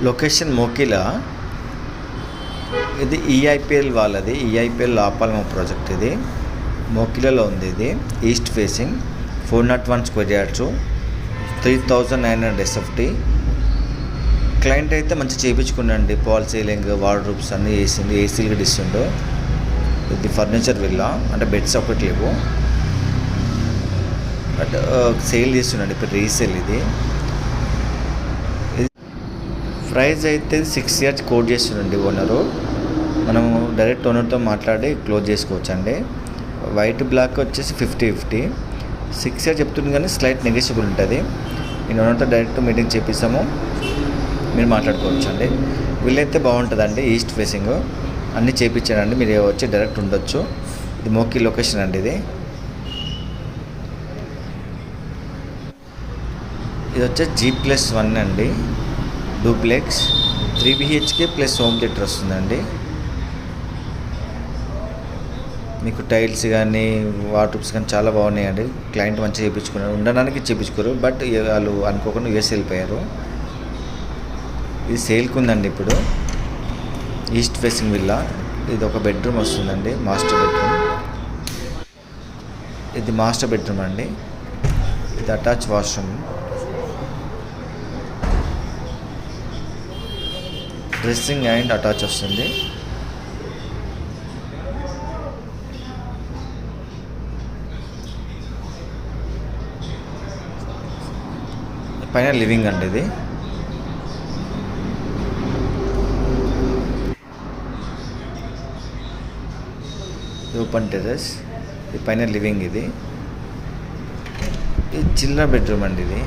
Location Mokila. ఇది EIPL వాళ్ళది, EIPL లాపాలమ project. ఇది మోకిలలో ఉంది. ఇది east facing, 401 square yards, 3900 SFT. Client అయితే మంచి చేయించుకున్నాండి. పాల్ సీలింగ్, వార్డ్రోబ్స్ అన్నీ వేసింది, ఏసీలు కూడా ఇస్తుండు. ఇది ఫర్నిచర్ విల్లా, అంటే బెడ్స్ ఒకటి లేవు, బట్ సేల్ చేస్తున్నాండి ఇప్పుడు, రీసేల్. ఇది ప్రైస్ అయితే 6 years కోట్ చేస్తుండండి ఓనరు. మనము డైరెక్ట్ ఓనర్తో మాట్లాడి క్లోజ్ చేసుకోవచ్చు అండి. వైట్ బ్లాక్ వచ్చేసి 50-50, 6 years చెప్తుంది, కానీ స్లైట్ నెగోషియబుల్ ఉంటుంది. నేను ఓనర్తో డైరెక్ట్ మీటింగ్ చేపిస్తాము, మీరు మాట్లాడుకోవచ్చు అండి. వీళ్ళైతే బాగుంటుందండి, ఈస్ట్ ఫేసింగ్ అన్నీ చేయించానండి, మీరు వచ్చి డైరెక్ట్ ఉండొచ్చు. ఇది మోకి లొకేషన్ అండి. ఇది వచ్చేసి G+1 అండి, duplex, 3 BHK plus home theatre వస్తుందండి. మీకు టైల్స్ కానీ వార్డ్రోబ్స్ కానీ చాలా బాగున్నాయండి. క్లయింట్ మంచిగా చేయించుకున్నారు, ఉండడానికి చేయించుకోరు, బట్ వాళ్ళు అనుకోకుండా యూఎస్ వెళ్ళిపోయారు. ఇది సేల్కి ఉందండి ఇప్పుడు, ఈస్ట్ ఫేసింగ్ విల్లా. ఇది ఒక బెడ్రూమ్ వస్తుందండి, మాస్టర్ బెడ్రూమ్. ఇది మాస్టర్ బెడ్రూమ్ అండి. ఇది attach washroom, dressing and attach వస్తుంది. పైన లివింగ్ అండి. ఇది ఓపెన్ టెర్రస్, ఇది పైన లివింగ్. ఇది చిల్డ్రన్ బెడ్రూమ్ అండి. ఇది